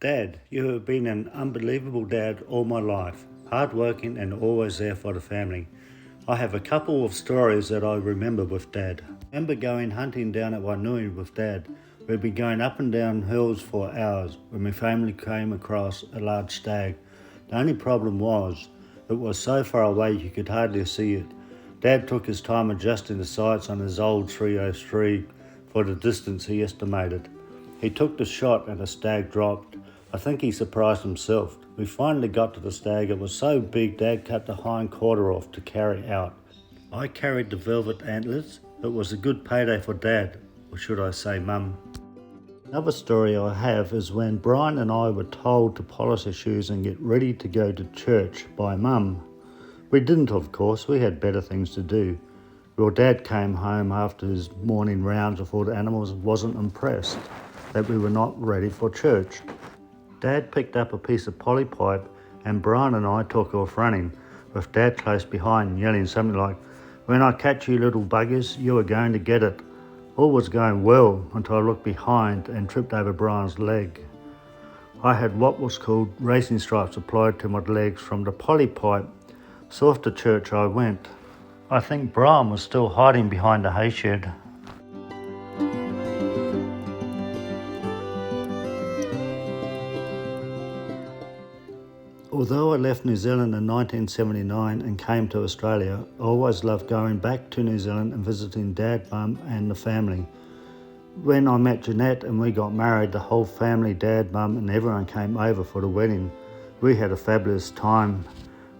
Dad, you have been an unbelievable dad all my life, hardworking and always there for the family. I have a couple of stories that I remember with Dad. I remember going hunting down at Wainui with Dad. We'd be going up and down hills for hours when my family came across a large stag. The only problem was, it was so far away you could hardly see it. Dad took his time adjusting the sights on his old 303 for the distance he estimated. He took the shot and the stag dropped. I think he surprised himself. We finally got to the stag. It was so big Dad cut the hind quarter off to carry out. I carried the velvet antlers. It was a good payday for Dad, or should I say Mum. Another story I have is when Brian and I were told to polish our shoes and get ready to go to church by Mum. We didn't, of course. We had better things to do. Well, Dad came home after his morning rounds before the animals and wasn't impressed that we were not ready for church. Dad picked up a piece of poly pipe and Brian and I took off running, with Dad close behind yelling something like, "When I catch you little buggers, you are going to get it." All was going well until I looked behind and tripped over Brian's leg. I had what was called racing stripes applied to my legs from the poly pipe, so off to church I went. I think Brian was still hiding behind the hay shed. Although I left New Zealand in 1979 and came to Australia, I always loved going back to New Zealand and visiting Dad, Mum and the family. When I met Jeanette and we got married, the whole family, Dad, Mum and everyone came over for the wedding. We had a fabulous time.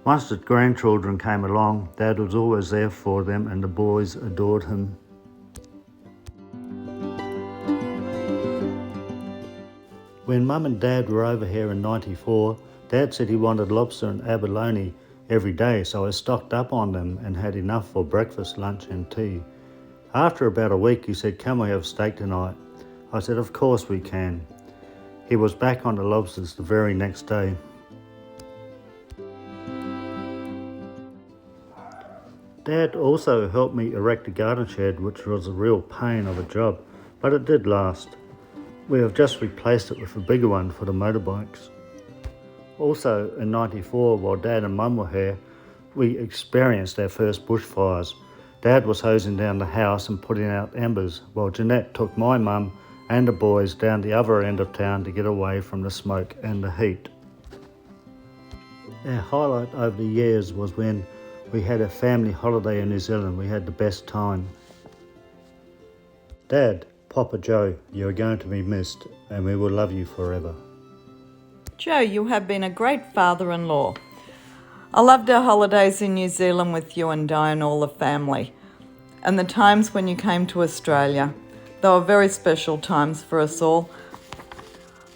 Once the grandchildren came along, Dad was always there for them and the boys adored him. When Mum and Dad were over here in '94, Dad said he wanted lobster and abalone every day, so I stocked up on them and had enough for breakfast, lunch and tea. After about a week he said, "Can we have steak tonight?" I said, "Of course we can." He was back on the lobsters the very next day. Dad also helped me erect a garden shed, which was a real pain of a job, but it did last. We have just replaced it with a bigger one for the motorbikes. Also in '94, while Dad and Mum were here, we experienced our first bushfires. Dad was hosing down the house and putting out embers, while Jeanette took my mum and the boys down the other end of town to get away from the smoke and the heat. Our highlight over the years was when we had a family holiday in New Zealand. We had the best time. Dad, Papa Joe, you are going to be missed and we will love you forever. Joe, you have been a great father-in-law. I loved our holidays in New Zealand with you and Di and all the family, and the times when you came to Australia. They were very special times for us all.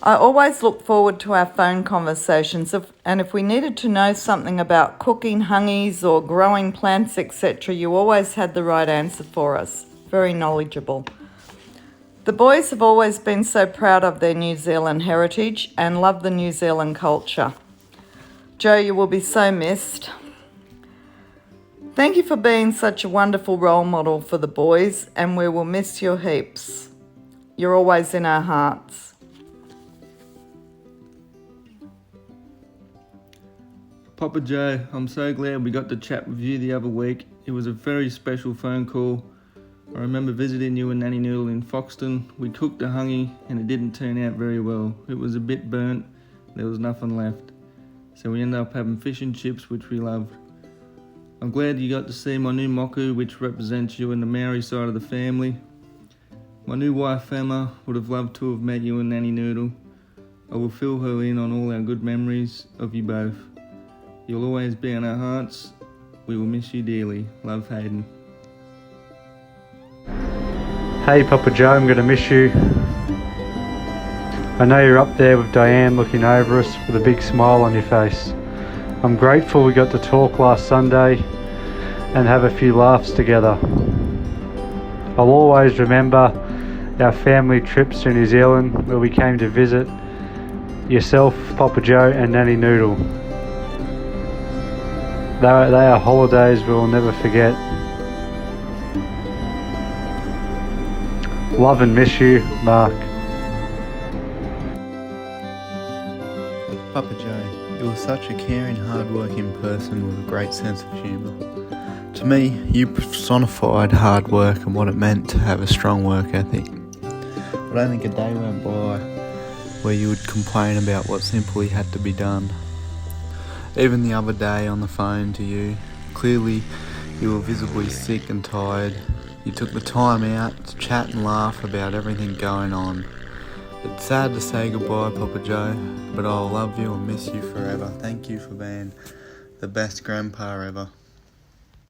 I always look forward to our phone conversations, and if we needed to know something about cooking hungies or growing plants, etc., you always had the right answer for us. Very knowledgeable. The boys have always been so proud of their New Zealand heritage and love the New Zealand culture. Joe, you will be so missed. Thank you for being such a wonderful role model for the boys, and we will miss you heaps. You're always in our hearts. Papa Joe, I'm so glad we got to chat with you the other week. It was a very special phone call. I remember visiting you and Nanny Noodle in Foxton. We cooked the hungy and it didn't turn out very well. It was a bit burnt, there was nothing left. So we ended up having fish and chips, which we loved. I'm glad you got to see my new moku, which represents you and the Maori side of the family. My new wife Emma would have loved to have met you and Nanny Noodle. I will fill her in on all our good memories of you both. You'll always be in our hearts. We will miss you dearly. Love, Hayden. Hey Papa Joe, I'm going to miss you. I know you're up there with Diane looking over us with a big smile on your face. I'm grateful we got to talk last Sunday and have a few laughs together. I'll always remember our family trips to New Zealand where we came to visit yourself, Papa Joe and Nanny Noodle. They are holidays we'll never forget. Love and miss you, Mark. Papa Joe. You were such a caring, hard-working person with a great sense of humour. To me, you personified hard work and what it meant to have a strong work ethic. But I think a day went by where you would complain about what simply had to be done. Even the other day on the phone to you, clearly you were visibly sick and tired. You took the time out to chat and laugh about everything going on. It's sad to say goodbye, Papa Joe, but I'll love you and miss you forever. Thank you for being the best grandpa ever.